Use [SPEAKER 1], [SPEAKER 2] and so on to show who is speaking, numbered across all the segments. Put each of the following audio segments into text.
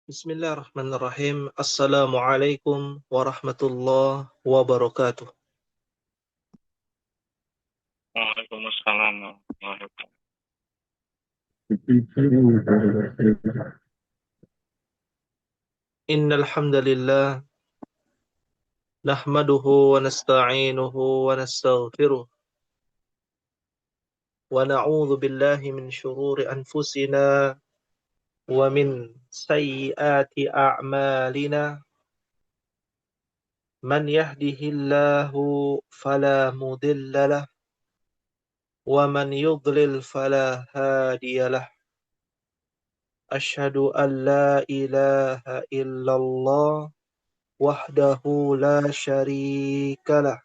[SPEAKER 1] Bismillahirrahmanirrahim. Assalamualaikum warahmatullahi wabarakatuh.
[SPEAKER 2] Waalaikumsalam warahmatullahi wabarakatuh.
[SPEAKER 1] Innal hamdalillah nahmaduhu wa nasta'inuhu wa nastaghfiruh wa na'udzu billahi min shururi anfusina wa min sayyiati a'malina. Man yahdihillahu fala mudilla lah wa man yudlil fala hadiyalah. Asyhadu an la ilaha illallah wahdahu la syarikalah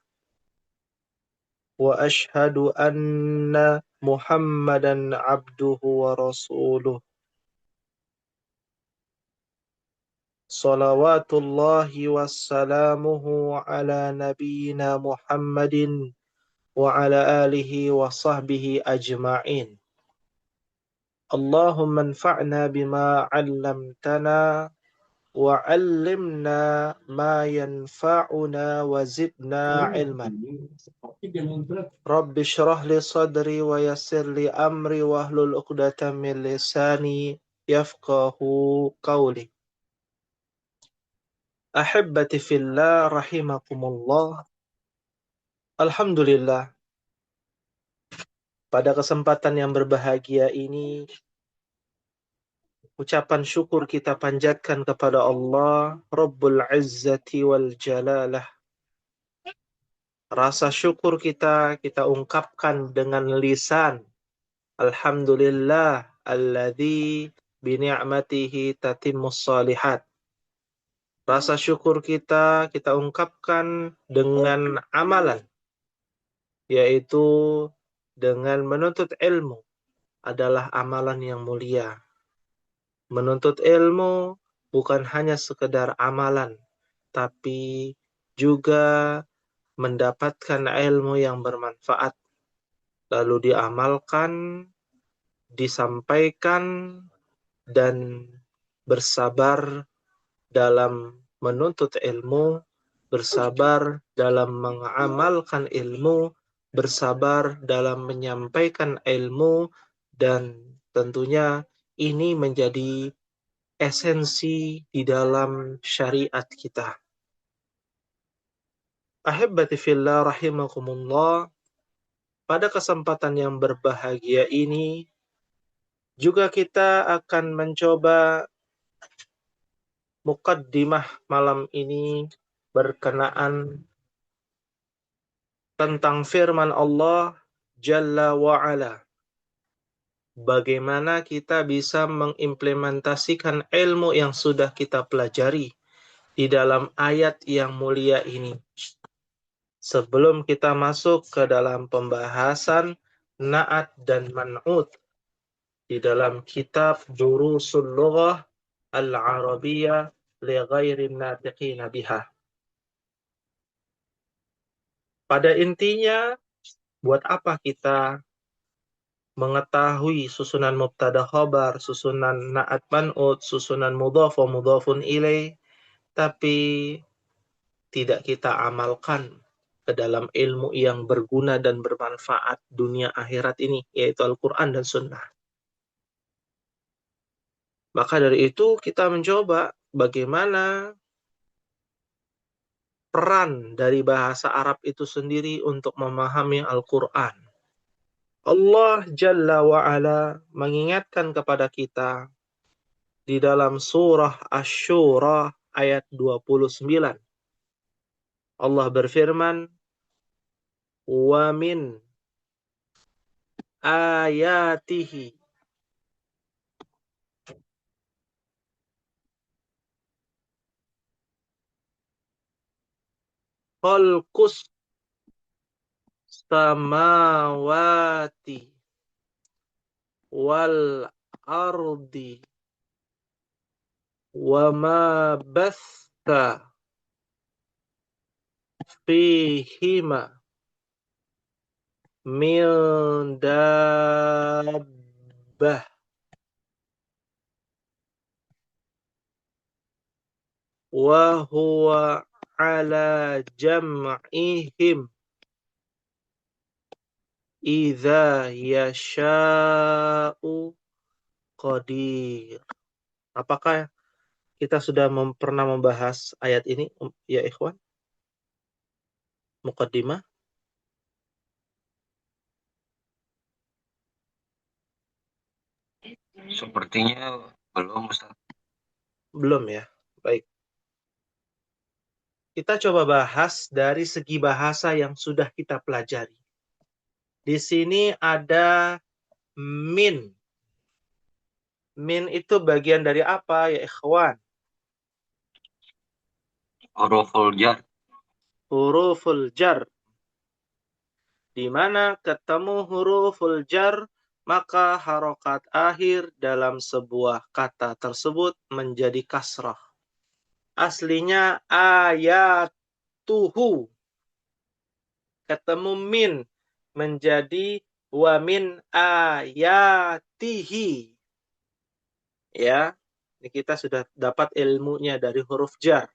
[SPEAKER 1] wa ashhadu anna Muhammadan abduhu wa rasuluh. Salawatullahi wassalamuhu ala nabiyyina Muhammadin wa ala alihi wa sahbihi ajma'in. Allahumma anfa'na bima 'allamtana wa 'allimna ma yanfa'una wa zidna 'ilman. Rabbi shrah li sadri wa yassir li amri wahlul 'uqdatam min lisani yafqahu qawli. Ahibbati fillah rahimakumullah. Alhamdulillah, pada kesempatan yang berbahagia ini ucapan syukur kita panjatkan kepada Allah Rabbul Izzati wal Jalalah. Rasa syukur kita ungkapkan dengan lisan. Alhamdulillah alladzi bi ni'matihi tatimmus shalihat. Rasa syukur kita ungkapkan dengan amalan, yaitu dengan menuntut ilmu adalah amalan yang mulia. Menuntut ilmu bukan hanya sekedar amalan, tapi juga mendapatkan ilmu yang bermanfaat, lalu diamalkan, disampaikan, dan bersabar dalam menuntut ilmu, bersabar dalam mengamalkan ilmu, bersabar dalam menyampaikan ilmu, dan tentunya ini menjadi esensi di dalam syariat kita. Ahibbati fillah rahimakumullah, pada kesempatan yang berbahagia ini juga kita akan mencoba muqaddimah malam ini berkenaan tentang firman Allah Jalla wa'ala. Bagaimana kita bisa mengimplementasikan ilmu yang sudah kita pelajari di dalam ayat yang mulia ini. Sebelum kita masuk ke dalam pembahasan na'at dan man'ut di dalam kitab Durusul Lughah Al-Arabiyyah li ghairin natiqina biha. Pada intinya, buat apa kita mengetahui susunan mubtada khabar, susunan na'at man'ut, susunan mudhaf wa mudhafun ilaih, tapi tidak kita amalkan ke dalam ilmu yang berguna dan bermanfaat dunia akhirat ini, yaitu Al-Quran dan Sunnah. Maka dari itu kita mencoba bagaimana peran dari bahasa Arab itu sendiri untuk memahami Al-Quran. Allah Jalla wa'ala mengingatkan kepada kita di dalam surah Asy-Syura ayat 29. Allah berfirman, "Wa min ayatihi khalqus samawati wal ardi wa ma batha fihima min dabbah." wa huwa ala jam'ihim idza yasha'u qadir. Apakah kita sudah pernah membahas ayat ini, ya ikhwan? Muqaddimah?
[SPEAKER 2] Sepertinya belum, Ustaz.
[SPEAKER 1] Belum ya. Baik. Kita coba bahas dari segi bahasa yang sudah kita pelajari. Di sini ada min. Min itu bagian dari apa ya ikhwan?
[SPEAKER 2] Huruful jar.
[SPEAKER 1] Huruful jar. Di mana ketemu huruful jar, maka harokat akhir dalam sebuah kata tersebut menjadi kasrah. Aslinya ayatuhu. Ketemu min menjadi wa min ayatihi. Ya, ini kita sudah dapat ilmunya dari huruf jar.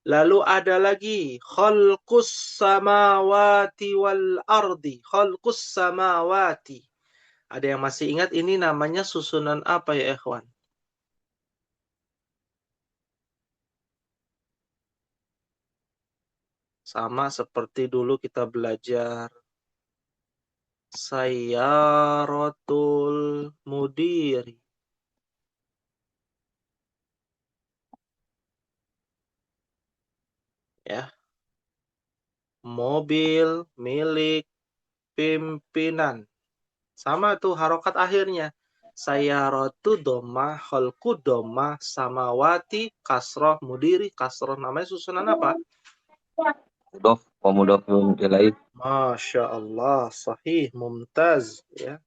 [SPEAKER 1] Lalu ada lagi khalqus samawati wal ardi. Khalqus samawati. Ada yang masih ingat ini namanya susunan apa ya ikhwan? Sama seperti dulu kita belajar sayyaratul mudiri. Ya. Mobil milik pimpinan. Sama tuh harokat akhirnya. Sayyaratu doma, khalqu doma, samawati, kasroh, mudiri, kasroh. Namanya susunan apa?
[SPEAKER 2] Mudhof wa mudhofun ilaih.
[SPEAKER 1] Masya Allah, sahih, mumtaz. Ya.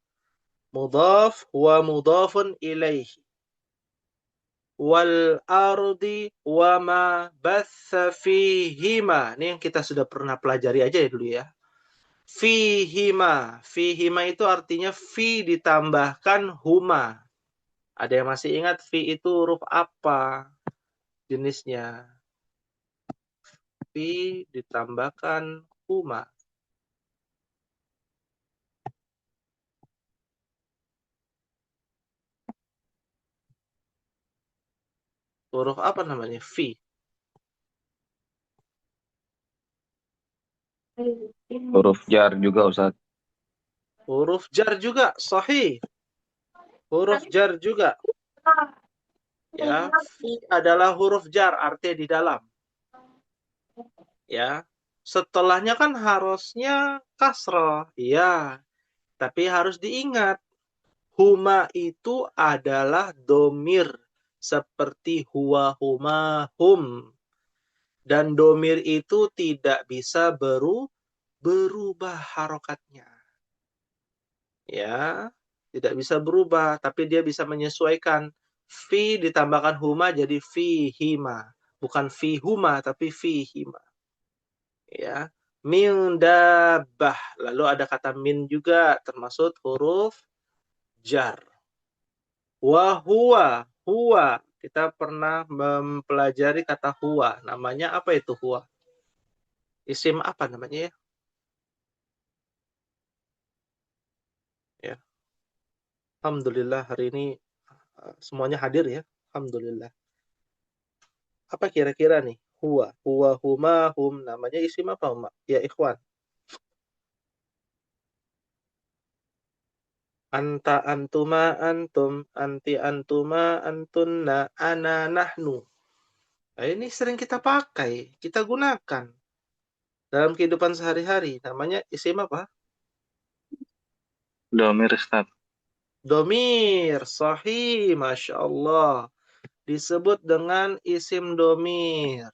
[SPEAKER 1] Mudhaf wa mudhafun ilaihi. Wal ardi wa ma batha fihima. Ini yang kita sudah pernah pelajari aja ya dulu ya. Fihima. Fihima itu artinya fi ditambahkan huma. Ada yang masih ingat fi itu huruf apa jenisnya? Fi ditambahkan huma. Huruf apa namanya? Fi.
[SPEAKER 2] Huruf jar juga, Ustaz.
[SPEAKER 1] Huruf jar juga. Sahih. Huruf jar juga. Ya, fi adalah huruf jar, artinya di dalam. Ya. Setelahnya kan harusnya kasroh. Iya. Tapi harus diingat. Huma itu adalah domir. Seperti huwa, huma, hum. Dan domir itu tidak bisa berubah harokatnya. Ya, tidak bisa berubah. Tapi dia bisa menyesuaikan. Fi ditambahkan huma jadi fihima. Bukan fihuma, tapi fihima. Ya. Min dabbah. Lalu ada kata min juga. Termasuk huruf jar. Wahuwa, huwa. Kita pernah mempelajari kata huwa. Namanya apa itu huwa? Isim apa namanya ya? Ya. Alhamdulillah hari ini semuanya hadir ya. Alhamdulillah. Apa kira-kira nih? Huwa, huwa, huma, hum. Namanya isim apa, Mak? Ya, ikhwan. Anta, antuma, antum. Anti, antuma, antunna. Ana, nahnu. Nah, ini sering kita pakai. Kita gunakan. Dalam kehidupan sehari-hari. Namanya isim apa?
[SPEAKER 2] Domir, Ustaz.
[SPEAKER 1] Domir. Sahih. Masya Allah. Disebut dengan isim domir.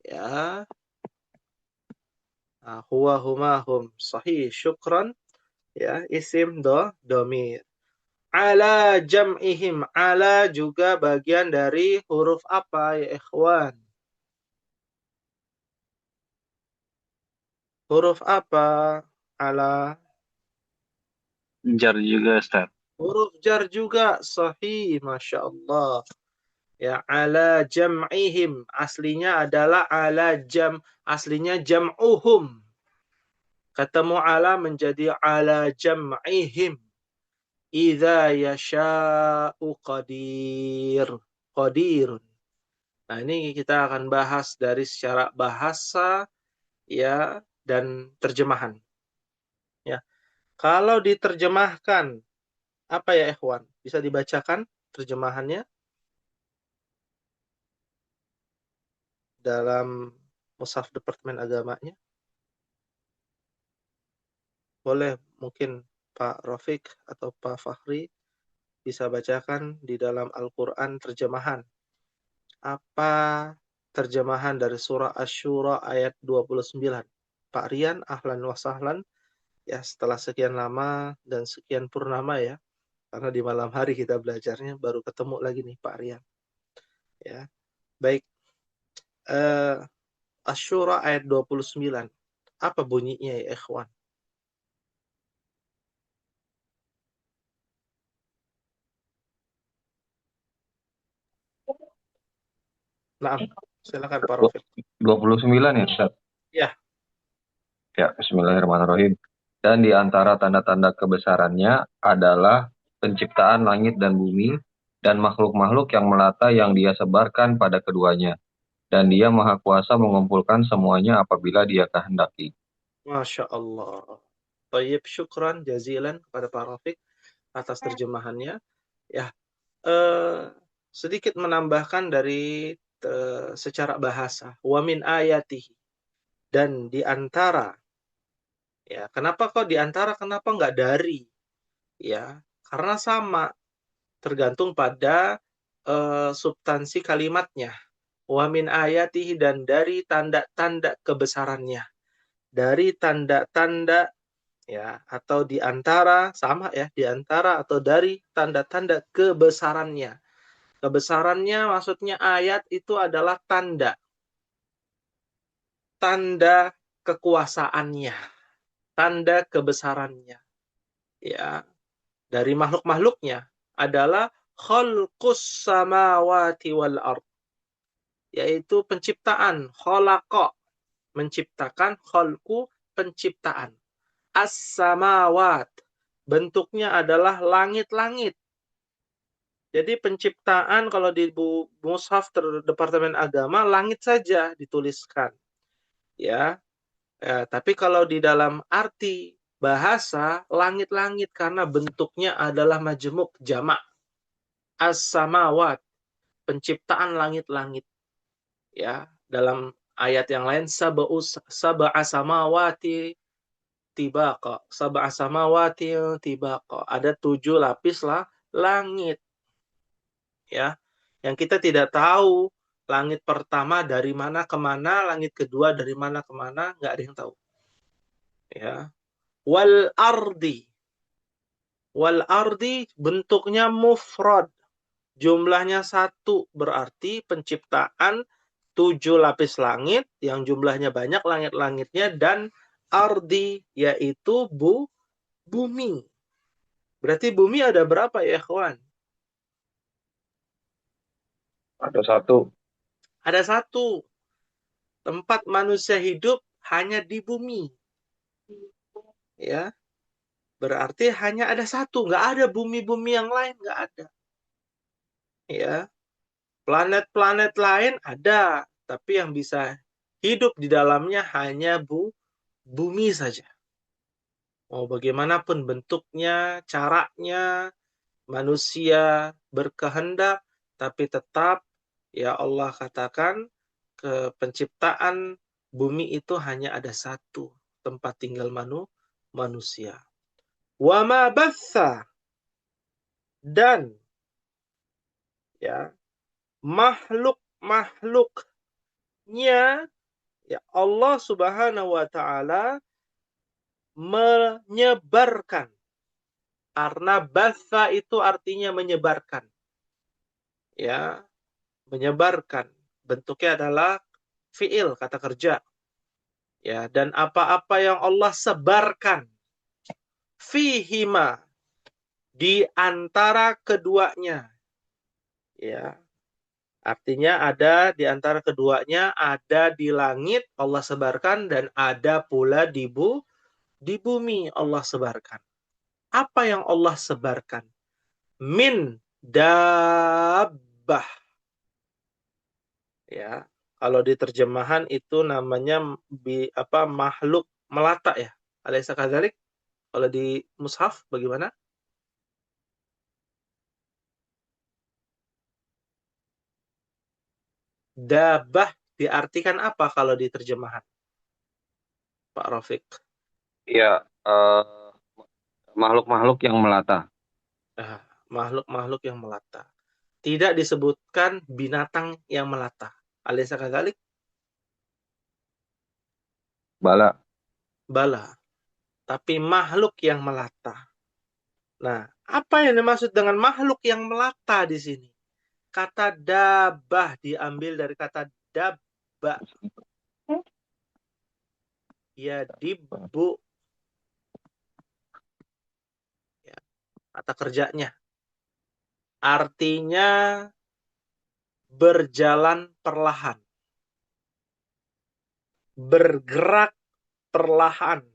[SPEAKER 1] Ya. Nah, huwa, huma, hum. Sahih. Syukran. Ya, isim domir. Ala jam'ihim. Ala juga bagian dari huruf apa ya ikhwan? Huruf apa? Ala.
[SPEAKER 2] Jar juga, Ustaz.
[SPEAKER 1] Huruf jar juga. Sahih. Masya Allah. Ya, ala jam'ihim. Aslinya adalah aslinya jam'uhum. Ketemu ala menjadi ala jam'ihim. Idza yasha'u qadir. Qadirun. Nah, ini kita akan bahas dari secara bahasa ya dan terjemahan. Ya. Kalau diterjemahkan apa ya ikhwan? Bisa dibacakan terjemahannya dalam mushaf Departemen Agamanya? Boleh mungkin Pak Rafiq atau Pak Fahri bisa bacakan di dalam Al-Qur'an terjemahan. Apa terjemahan dari surah Asy-Syura ayat 29? Pak Rian, ahlan wa sahlan. Ya, setelah sekian lama dan sekian purnama ya. Karena di malam hari kita belajarnya baru ketemu lagi nih Pak Rian. Ya. Baik. Asy-Syura ayat 29. Apa bunyinya ya ikhwan? Nah, silakan Pak Rafiq.
[SPEAKER 2] 29 ya, Ustaz?
[SPEAKER 1] Ya.
[SPEAKER 2] Ya, bismillahirrahmanirrahim. Dan di antara tanda-tanda kebesarannya adalah penciptaan langit dan bumi dan makhluk-makhluk yang melata yang dia sebarkan pada keduanya. Dan dia maha kuasa mengumpulkan semuanya apabila dia kehendaki.
[SPEAKER 1] Masya Allah. Tayyib, syukran jazilan kepada Pak Rafiq atas terjemahannya. Ya, sedikit menambahkan dari secara bahasa. Wa min ayatihi. Dan di antara. Ya, kenapa kok di antara? Kenapa nggak dari? Ya, karena sama. Tergantung pada substansi kalimatnya. Wa min ayatihi, dan dari tanda-tanda kebesarannya. Dari tanda-tanda ya, atau di antara, sama ya, di antara atau dari tanda-tanda kebesarannya. Kebesarannya maksudnya ayat itu adalah tanda kekuasaannya, tanda kebesarannya. Ya, dari makhluk-makhluknya adalah khalqus samawati wal ard, yaitu penciptaan, khalaqa, menciptakan, khalqu, penciptaan. As-samawat, bentuknya adalah langit-langit. Jadi penciptaan kalau di mushaf Departemen Agama langit saja dituliskan. Ya. Tapi kalau di dalam arti bahasa langit-langit karena bentuknya adalah majmuk jamak. As-samawat, penciptaan langit-langit. Ya, dalam ayat yang lain sab'a samawati tibaqa. Sab'a samawati tibaqa. Ada 7 lapis lah langit. Ya, yang kita tidak tahu langit pertama dari mana ke mana, langit kedua dari mana ke mana, nggak ada yang tahu. Ya, wal ardi. Wal ardi bentuknya mufrad. Jumlahnya 1, berarti penciptaan 7 lapis langit yang jumlahnya banyak langit-langitnya, dan ardi yaitu bumi. Berarti bumi ada berapa ya ikhwan?
[SPEAKER 2] Ada 1.
[SPEAKER 1] Ada 1. Tempat manusia hidup hanya di bumi. Ya, berarti hanya ada 1, nggak ada bumi-bumi yang lain, nggak ada. Ya, planet-planet lain ada, tapi yang bisa hidup di dalamnya hanya bumi saja. Mau bagaimanapun bentuknya, caranya, manusia berkehendak, tapi tetap ya Allah katakan ke penciptaan bumi itu hanya ada 1 tempat tinggal manusia. Wa ma batha, dan ya makhluk-makhluknya ya Allah Subhanahu wa taala menyebarkan. Karena batha itu artinya menyebarkan. Ya, menyebarkan. Bentuknya adalah fiil, kata kerja. Ya, dan apa-apa yang Allah sebarkan fihima, di antara keduanya. Ya. Artinya ada di antara keduanya, ada di langit Allah sebarkan dan ada pula di bumi Allah sebarkan. Apa yang Allah sebarkan? Min dabbah. Ya, kalau di terjemahan itu namanya makhluk melata ya. Alaysa kadzalik? Kalau di mushaf bagaimana? Dabah diartikan apa kalau di terjemahan, Pak Rafiq?
[SPEAKER 2] Iya, eh, makhluk-makhluk yang melata.
[SPEAKER 1] Nah, makhluk-makhluk yang melata. Tidak disebutkan binatang yang melata. Alaysa kadzalik?
[SPEAKER 2] Bala.
[SPEAKER 1] Bala. Tapi makhluk yang melata. Nah, apa yang dimaksud dengan makhluk yang melata di sini? Kata dabah diambil dari kata dabba. Ya, dibbu. Ya, kata kerjanya. Artinya berjalan perlahan. Bergerak perlahan.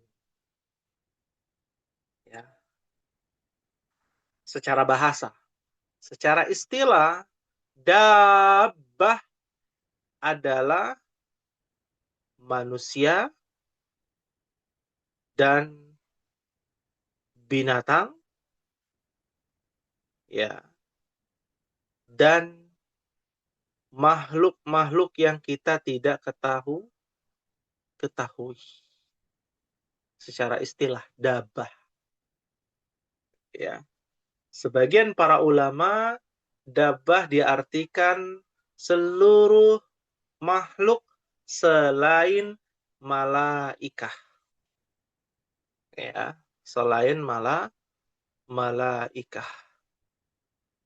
[SPEAKER 1] Ya, secara bahasa. Secara istilah, dabbah adalah manusia dan binatang, ya, dan makhluk-makhluk yang kita tidak ketahui. Secara istilah, dabbah. Ya. Sebagian para ulama, dabbah diartikan seluruh makhluk selain malaikah. Ya, selain malaikah.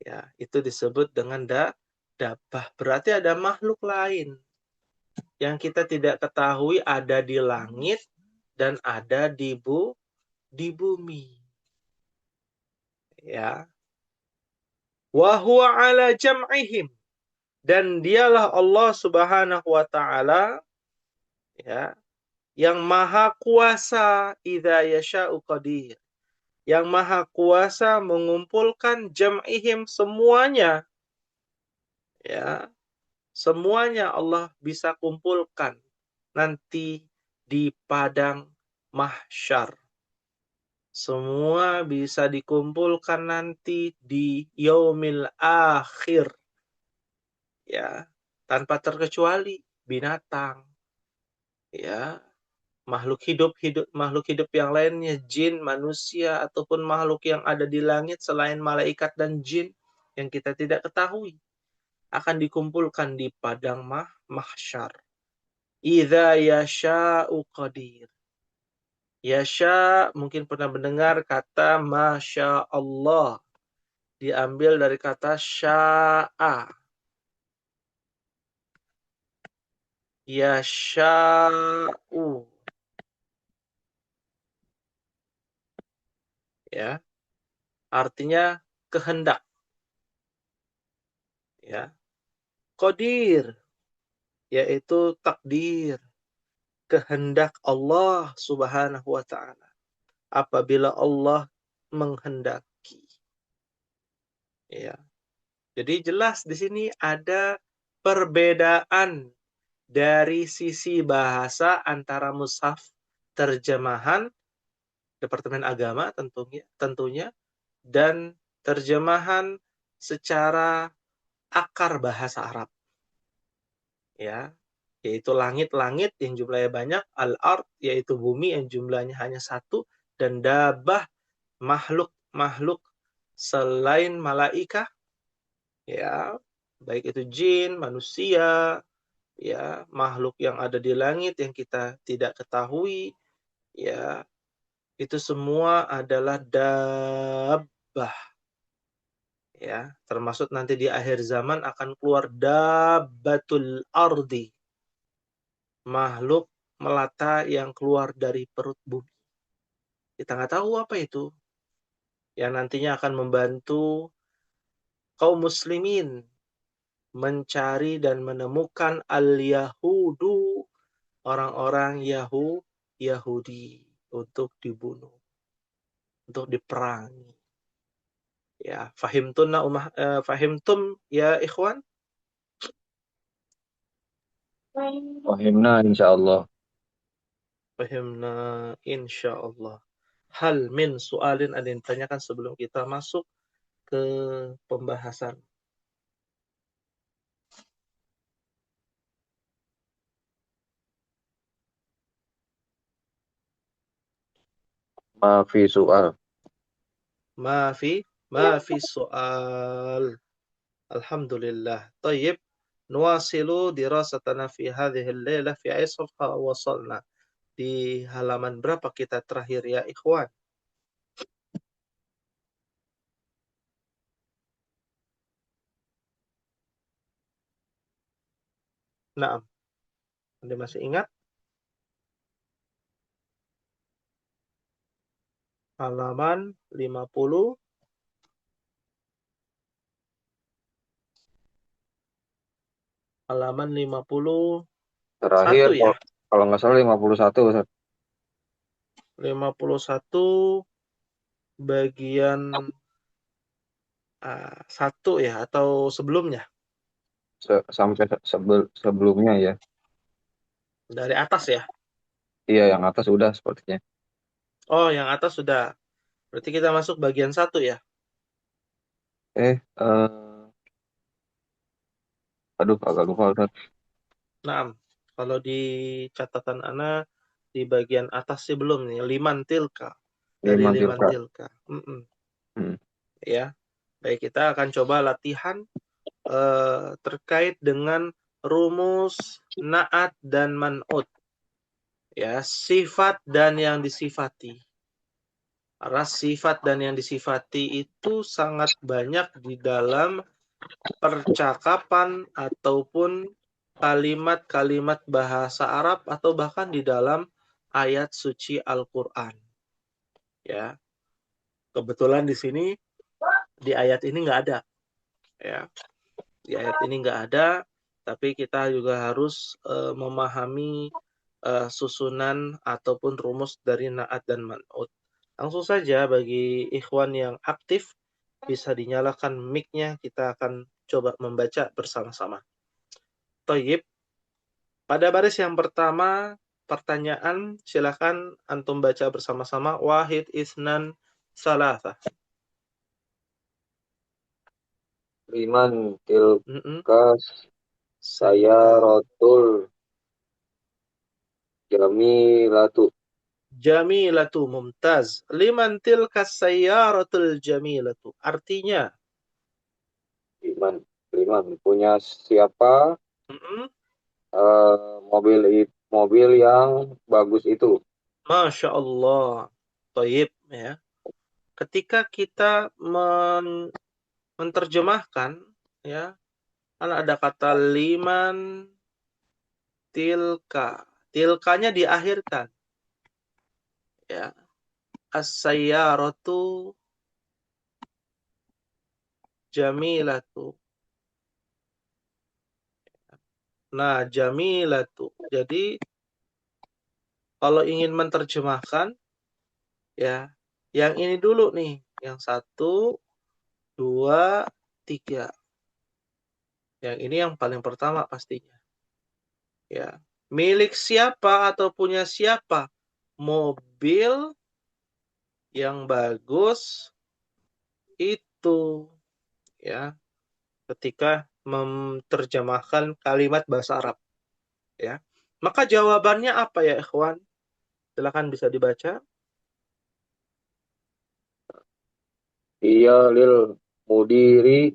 [SPEAKER 1] Ya, itu disebut dengan dabbah. Berarti ada makhluk lain yang kita tidak ketahui ada di langit dan ada di bumi. Ya. Wa huwa ala jam'ihim, dan dialah Allah Subhanahu wa taala, ya, yang maha kuasa, idza yasha'u qadir, yang maha kuasa mengumpulkan jam'ihim semuanya, ya, semuanya Allah bisa kumpulkan nanti di padang mahsyar. Semua bisa dikumpulkan nanti di yaumil akhir, ya, tanpa terkecuali binatang, ya, makhluk hidup yang lainnya, jin, manusia, ataupun makhluk yang ada di langit selain malaikat dan jin yang kita tidak ketahui, akan dikumpulkan di padang mahsyar. Idza yasha'u qadir. Yasha, mungkin pernah mendengar kata Masya Allah. Diambil dari kata sya'a. Yasha'u. Ya, artinya kehendak. Ya, qadir, yaitu takdir, kehendak Allah Subhanahu wa taala. Apabila Allah menghendaki. Ya. Jadi jelas di sini ada perbedaan dari sisi bahasa antara mushaf terjemahan Departemen Agama tentunya dan terjemahan secara akar bahasa Arab. Ya, yaitu langit-langit yang jumlahnya banyak, al-ard yaitu bumi yang jumlahnya hanya satu, dan dabah makhluk-makhluk selain malaikah, ya, baik itu jin, manusia, ya, makhluk yang ada di langit yang kita tidak ketahui, ya, itu semua adalah dabbah, ya, termasuk nanti di akhir zaman akan keluar dabbatul ardi, makhluk melata yang keluar dari perut bumi. Kita nggak tahu apa itu, yang nantinya akan membantu kaum muslimin mencari dan menemukan al-Yahudu, orang-orang Yahudi untuk dibunuh, untuk diperangi. Ya, fahimtum ya ikhwan?
[SPEAKER 2] Fahimna insyaallah.
[SPEAKER 1] Fahimna insyaallah. Hal min soalin ada yang ditanyakan sebelum kita masuk ke pembahasan.
[SPEAKER 2] Maafi soal.
[SPEAKER 1] Ma fi soal. Alhamdulillah. Tayyib. Nuwasilu dirasatana fi hadhihi al-lailah fi ay safha wasalna. Di halaman berapa kita terakhir ya ikhwan? Naam. Anda masih ingat? Halaman 50. Halaman 51
[SPEAKER 2] Terakhir
[SPEAKER 1] ya.
[SPEAKER 2] kalau nggak salah 51, Ustaz.
[SPEAKER 1] 51 bagian 1 ya atau sebelumnya?
[SPEAKER 2] Sampai sebelumnya ya.
[SPEAKER 1] Dari atas ya.
[SPEAKER 2] Iya, yang atas udah sepertinya.
[SPEAKER 1] Oh, yang atas sudah. Berarti kita masuk bagian 1 ya.
[SPEAKER 2] Eh, eh, aduh agak lupa, Ustaz.
[SPEAKER 1] Naam. Kalau di catatan Ana di bagian atas sih belum nih. Liman tilka. Dari
[SPEAKER 2] Liman
[SPEAKER 1] liman
[SPEAKER 2] tilka.
[SPEAKER 1] tilka.
[SPEAKER 2] Hmm.
[SPEAKER 1] Ya. Baik, kita akan coba latihan terkait dengan rumus naat dan man'ut. Ya, sifat dan yang disifati. Karena sifat dan yang disifati itu sangat banyak di dalam percakapan ataupun kalimat-kalimat bahasa Arab atau bahkan di dalam ayat suci Al-Qur'an. Ya. Kebetulan di sini di ayat ini nggak ada, ya. Di ayat ini nggak ada, tapi kita juga harus memahami susunan ataupun rumus dari naat dan man'ut. Langsung saja bagi ikhwan yang aktif bisa dinyalakan mic-nya, kita akan coba membaca bersama-sama. Thayyib. Pada baris yang pertama, pertanyaan silakan antum baca bersama-sama. Wahid, isnan, salasa.
[SPEAKER 2] Liman tilka
[SPEAKER 1] Saya
[SPEAKER 2] sayaratul jamilatu.
[SPEAKER 1] Jamilatu mumtaz. Liman tilka sayyaratul jamilatu. Artinya,
[SPEAKER 2] Liman, liman punya siapa
[SPEAKER 1] mm-mm,
[SPEAKER 2] mobil yang bagus itu.
[SPEAKER 1] Masya Allah. Taib, ya. Ketika kita menerjemahkan, ya, kan ada kata liman tilka. Tilkanya diakhirkan, ya. As-sayyaratu jamilatu. Nah, jamilatu. Jadi, kalau ingin menerjemahkan, ya, yang ini dulu nih. Yang 1, 2, 3. Yang ini yang paling pertama pastinya. Ya. Milik siapa atau punya siapa mobil yang bagus itu, ya, ketika menerjemahkan kalimat bahasa Arab, ya. Maka jawabannya apa ya ikhwan? Silakan bisa dibaca.
[SPEAKER 2] Iya lil mudiri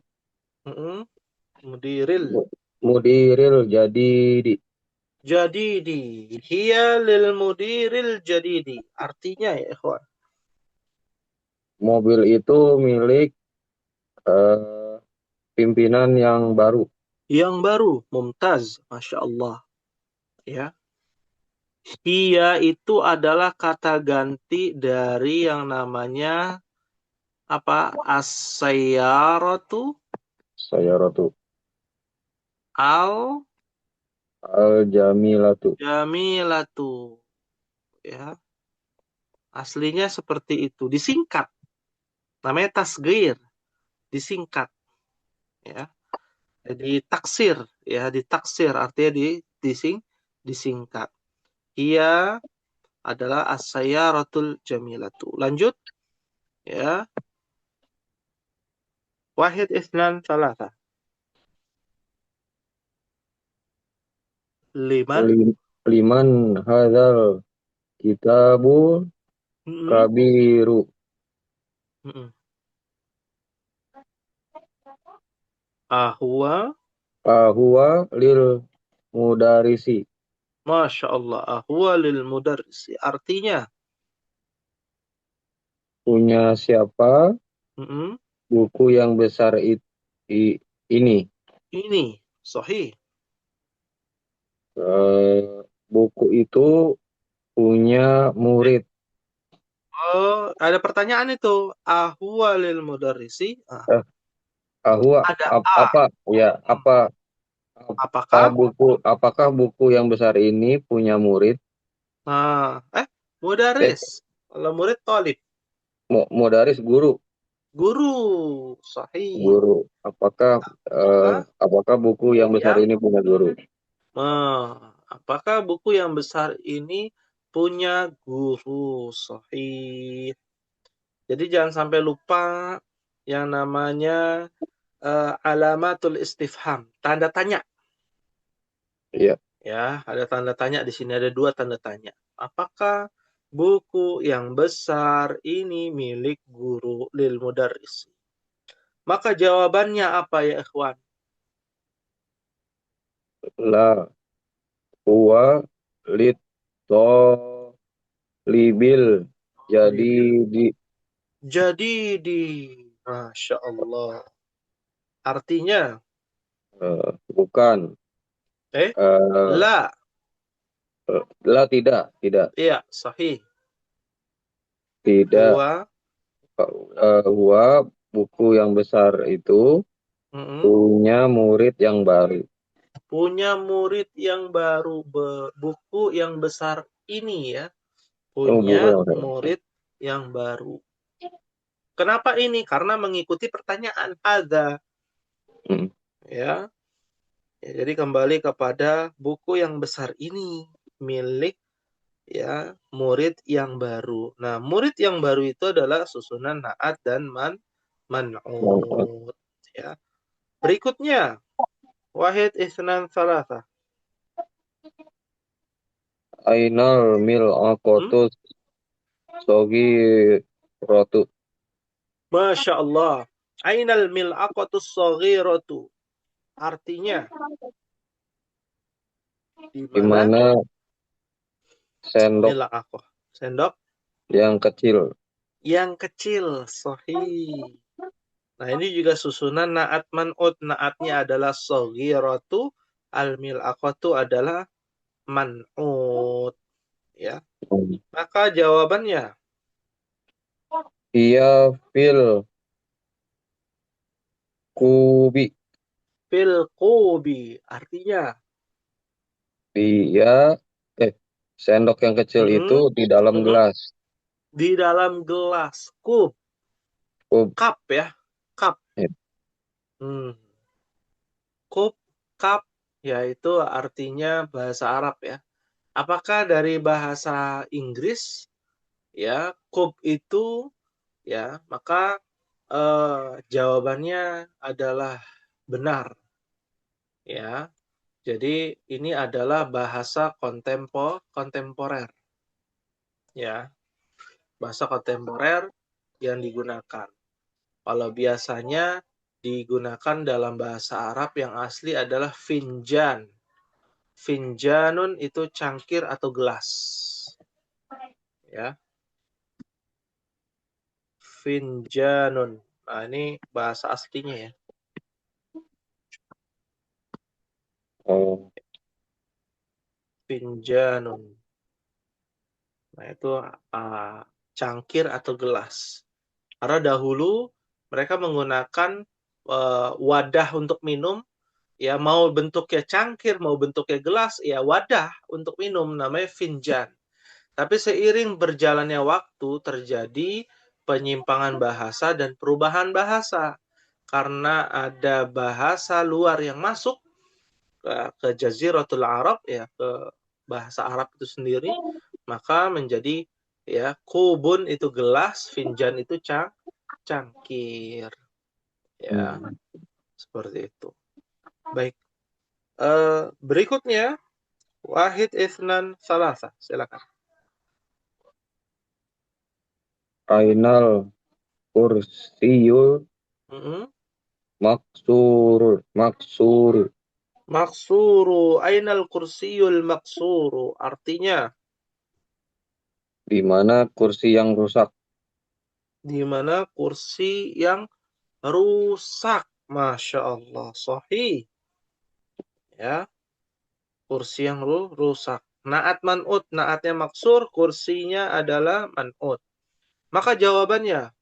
[SPEAKER 1] Mm-mm. Mudiril.
[SPEAKER 2] mudiril jadi
[SPEAKER 1] Jadidi. Hiya lil mudiril jadidi. Artinya ya ikhwan.
[SPEAKER 2] mobil itu milik eh, pimpinan yang baru.
[SPEAKER 1] Yang baru, mumtaz, Masya Allah. Ya. Hiya itu adalah kata ganti dari yang namanya apa? As-sayyaratu
[SPEAKER 2] Saya rotu.
[SPEAKER 1] Al
[SPEAKER 2] Al-jamilatu.
[SPEAKER 1] jamilatu. Ya, aslinya seperti itu. Disingkat. Namanya tasghir. Disingkat. Ya. Jadi taksir. Ya, ditaksir. Artinya disingkat. Ia adalah as-sayyaratul jamilatu. Lanjut. Ya. Wahid isnan salasa. Liman.
[SPEAKER 2] Liman hadzal kitabu
[SPEAKER 1] Mm-mm.
[SPEAKER 2] kabiru.
[SPEAKER 1] Mm-mm. Ahwa.
[SPEAKER 2] Fahuwa lil mudarisi.
[SPEAKER 1] Masya Allah. Ahwa lil mudarrisi. Artinya.
[SPEAKER 2] Punya siapa
[SPEAKER 1] Mm-mm.
[SPEAKER 2] buku yang besar ini?
[SPEAKER 1] Ini. Sahih.
[SPEAKER 2] Eh, buku itu punya murid.
[SPEAKER 1] Oh, ada pertanyaan itu. Ahwa lil mudarrisi.
[SPEAKER 2] Eh, Ahwa
[SPEAKER 1] Ada A.
[SPEAKER 2] apa ya
[SPEAKER 1] Hmm. Apakah?
[SPEAKER 2] apakah buku yang besar ini punya murid?
[SPEAKER 1] Nah,
[SPEAKER 2] Eh,
[SPEAKER 1] mudaris. Kalau murid tolib.
[SPEAKER 2] Mudaris guru.
[SPEAKER 1] Guru. Sahih.
[SPEAKER 2] Guru.
[SPEAKER 1] Apakah
[SPEAKER 2] Apakah buku yang besar
[SPEAKER 1] yang
[SPEAKER 2] ini punya guru?
[SPEAKER 1] apakah buku yang besar ini punya guru? Sahih. Jadi jangan sampai lupa yang namanya alamatul istifham, tanda tanya.
[SPEAKER 2] Iya.
[SPEAKER 1] Ya, ada tanda tanya di sini, ada dua tanda tanya. Apakah buku yang besar ini milik guru lil mudarris? Maka jawabannya apa ya ikhwan?
[SPEAKER 2] La huwa lit libil. Jadi
[SPEAKER 1] Libil.
[SPEAKER 2] di
[SPEAKER 1] Jadi Masya Allah. Artinya,
[SPEAKER 2] bukan.
[SPEAKER 1] eh,
[SPEAKER 2] Eh,
[SPEAKER 1] la.
[SPEAKER 2] La tidak
[SPEAKER 1] Iya, sahih.
[SPEAKER 2] tidak.
[SPEAKER 1] Huwa,
[SPEAKER 2] Huwa buku yang besar itu
[SPEAKER 1] mm-mm,
[SPEAKER 2] punya murid yang baru.
[SPEAKER 1] punya murid yang baru. Buku yang besar ini ya,
[SPEAKER 2] Oh, buku
[SPEAKER 1] punya
[SPEAKER 2] yang besar.
[SPEAKER 1] murid yang baru. Kenapa ini? Karena mengikuti pertanyaan ada.
[SPEAKER 2] Hmm.
[SPEAKER 1] Ya. Ya, jadi kembali kepada buku yang besar ini milik ya murid yang baru. Nah, murid yang baru itu adalah susunan naat dan man'ut. Ya. Berikutnya, wahid isnan salasa.
[SPEAKER 2] Ainal mil
[SPEAKER 1] Hmm?
[SPEAKER 2] akotus sogi rotu.
[SPEAKER 1] Masya Allah. Ainal mil'aqatus saghiratu. Artinya, di
[SPEAKER 2] Di
[SPEAKER 1] mana
[SPEAKER 2] mana sendok
[SPEAKER 1] mil'aqah? Sendok
[SPEAKER 2] yang kecil.
[SPEAKER 1] yang kecil. Sahih. Nah, ini juga susunan naat man'ut. Naatnya adalah saghiratu. Al-mil'aqatu adalah man'ut. Ya.
[SPEAKER 2] Hmm.
[SPEAKER 1] Maka jawabannya,
[SPEAKER 2] Ia fil kubi.
[SPEAKER 1] fil qubi. Artinya,
[SPEAKER 2] Dia sendok yang kecil itu
[SPEAKER 1] mm-mm,
[SPEAKER 2] di dalam
[SPEAKER 1] mm-mm,
[SPEAKER 2] gelas.
[SPEAKER 1] di dalam gelas. Kub.
[SPEAKER 2] Kub.
[SPEAKER 1] Cup ya. Cup.
[SPEAKER 2] Ya.
[SPEAKER 1] Hmm. Kub, cup, yaitu artinya bahasa Arab ya. Apakah dari bahasa Inggris ya, kub itu ya, maka jawabannya adalah benar ya. Jadi ini adalah bahasa kontemporer ya, bahasa kontemporer yang digunakan. Kalau biasanya digunakan dalam bahasa Arab yang asli adalah finjan. Finjanun itu cangkir atau gelas. Ya, finjanun. Nah, ini bahasa aslinya ya.
[SPEAKER 2] Oh,
[SPEAKER 1] Finjanun. Nah, itu cangkir atau gelas. Karena dahulu mereka menggunakan wadah untuk minum Ya mau bentuknya cangkir, mau bentuknya gelas, ya wadah untuk minum namanya finjan. Tapi seiring berjalannya waktu terjadi penyimpangan bahasa dan perubahan bahasa. Karena ada bahasa luar yang masuk ke Jaziratul Arab, ya ke bahasa Arab itu sendiri, maka menjadi ya kubun itu gelas, finjan itu cangkir. Ya,
[SPEAKER 2] Hmm.
[SPEAKER 1] seperti itu. Baik. Berikutnya wahid isnan salasa. Silakan.
[SPEAKER 2] Ainal kursiyul
[SPEAKER 1] Mm-mm.
[SPEAKER 2] maksur.
[SPEAKER 1] Maksuru, ainal kursiyul maksuru. Artinya,
[SPEAKER 2] Di mana kursi yang rusak?
[SPEAKER 1] di mana kursi yang rusak. Masya Allah. Sahih. Ya, kursi yang rusak. Naat man'ut. Naatnya maksur, kursinya adalah man'ut. Maka jawabannya,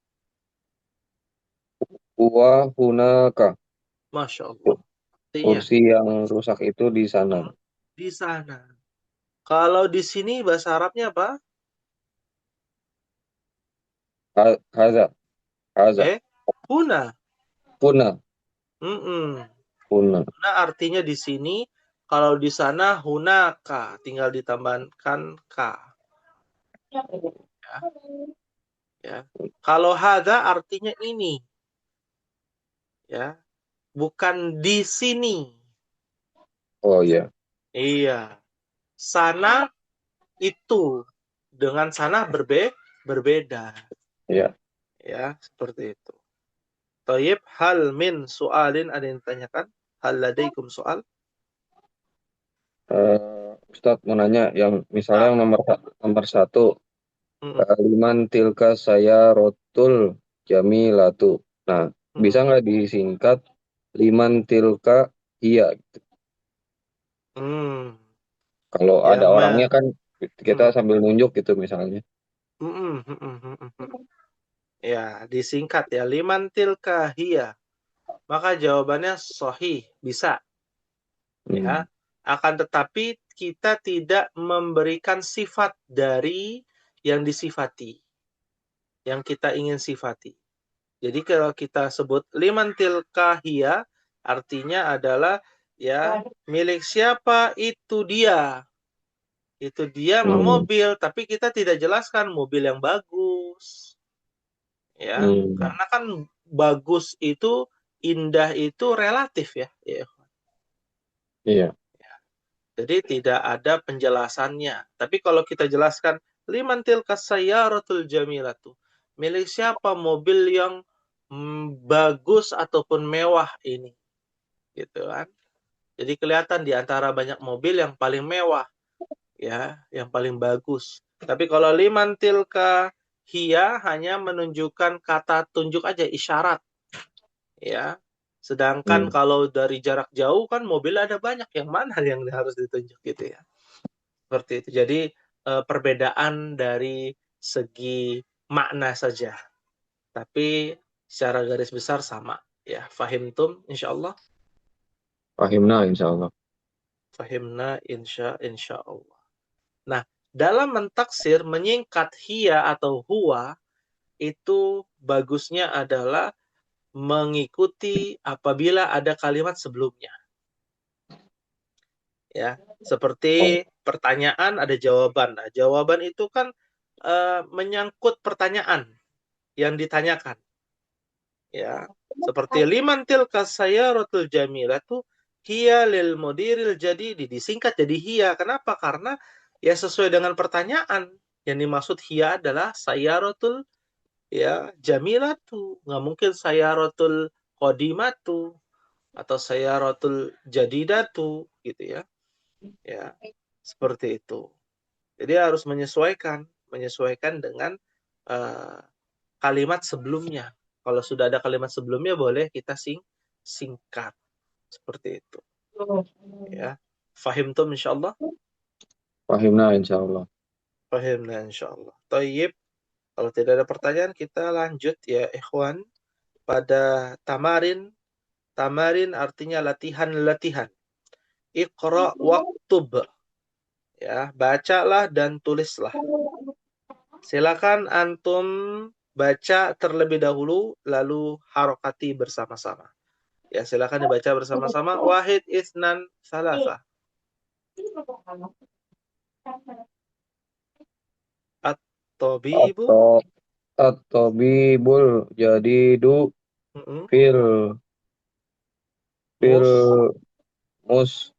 [SPEAKER 2] Wa hunaka.
[SPEAKER 1] Masya Allah. Artinya,
[SPEAKER 2] Kursi yang rusak itu di sana.
[SPEAKER 1] di sana. Kalau di sini bahasa Arabnya apa?
[SPEAKER 2] Haza, haza.
[SPEAKER 1] Eh, huna.
[SPEAKER 2] Puna,
[SPEAKER 1] Mm-mm.
[SPEAKER 2] puna.
[SPEAKER 1] Huna artinya di sini, kalau di sana hunaka, tinggal ditambahkan ka. Ya, ya. Kalau hada artinya ini, ya, bukan di sini.
[SPEAKER 2] Oh iya,
[SPEAKER 1] Iya, sana itu dengan sana berbeda,
[SPEAKER 2] iya.
[SPEAKER 1] ya, seperti itu. Tayyib, hal min soalin, ada yang ditanyakan? Hal ladaikum soal?
[SPEAKER 2] Ustadz mau nanya yang misalnya
[SPEAKER 1] Nah,
[SPEAKER 2] yang nomor satu,
[SPEAKER 1] mm-mm,
[SPEAKER 2] liman tilka saya rotul jamilatu. Nah, bisa
[SPEAKER 1] mm-mm.
[SPEAKER 2] nggak disingkat liman tilka iya?
[SPEAKER 1] Hmm,
[SPEAKER 2] Kalau
[SPEAKER 1] ya,
[SPEAKER 2] ada orangnya kan kita
[SPEAKER 1] mm,
[SPEAKER 2] sambil nunjuk gitu misalnya.
[SPEAKER 1] mm-mm, mm-mm, mm-mm. Ya, disingkat ya, liman tilka hiya. Maka jawabannya sahih, bisa
[SPEAKER 2] Hmm.
[SPEAKER 1] ya. Akan tetapi kita tidak memberikan sifat dari yang disifati, yang kita ingin sifati. Jadi kalau kita sebut liman tilka hiya, artinya adalah ya milik siapa itu dia. Itu dia
[SPEAKER 2] Hmm.
[SPEAKER 1] mobil, tapi kita tidak jelaskan mobil yang bagus. Ya,
[SPEAKER 2] Hmm.
[SPEAKER 1] karena kan bagus itu, indah itu relatif ya. Ya.
[SPEAKER 2] Iya.
[SPEAKER 1] Jadi tidak ada penjelasannya. Tapi kalau kita jelaskan liman tilka sayyaratul jamilatu. Milik siapa mobil yang bagus ataupun mewah ini, gitu kan. Jadi kelihatan di antara banyak mobil yang paling mewah, ya, yang paling bagus. Tapi kalau liman tilka hiya hanya menunjukkan kata tunjuk aja, isyarat, ya. Sedangkan
[SPEAKER 2] Hmm.
[SPEAKER 1] kalau dari jarak jauh kan mobil ada banyak, yang mana yang harus ditunjuk gitu ya. Seperti itu. Jadi perbedaan dari segi makna saja. Tapi secara garis besar sama. Ya, fahimtum insyaallah.
[SPEAKER 2] Fahimna insya Allah.
[SPEAKER 1] Fahimna insya Allah. Nah, dalam mentaksir menyingkat hiya atau huwa itu bagusnya adalah mengikuti apabila ada kalimat sebelumnya. Ya, seperti pertanyaan ada jawaban. Nah, jawaban itu kan menyangkut pertanyaan yang ditanyakan, ya, seperti liman tilka sayyaratul jamilatu hiya lil mudiril jadi disingkat jadi hiya. Kenapa? Karena ya sesuai dengan pertanyaan, yang dimaksud hiya adalah sayyaratul ya jamilatu, nggak mungkin sayyaratul qadimatu atau sayyaratul jadidatu gitu ya. Ya, seperti itu. Jadi harus menyesuaikan dengan uh, kalimat sebelumnya. Kalau sudah ada kalimat sebelumnya boleh kita singkat seperti itu. Ya, fahim tuh insyaallah.
[SPEAKER 2] Fahimna insya Allah.
[SPEAKER 1] Fahimna insyaallah. Tayyib. Kalau tidak ada pertanyaan kita lanjut ya ikhwan pada tamarin Tamarin artinya latihan-latihan. Iqra waktub. Ya, bacalah dan tulislah. Silakan antum baca terlebih dahulu, lalu harokati bersama-sama. Ya, silakan dibaca bersama-sama. Wahid, isnan, salasa. At-tabibu.
[SPEAKER 2] Atau at-tabibul jadidu
[SPEAKER 1] Mm-mm.
[SPEAKER 2] fil fil
[SPEAKER 1] Mus,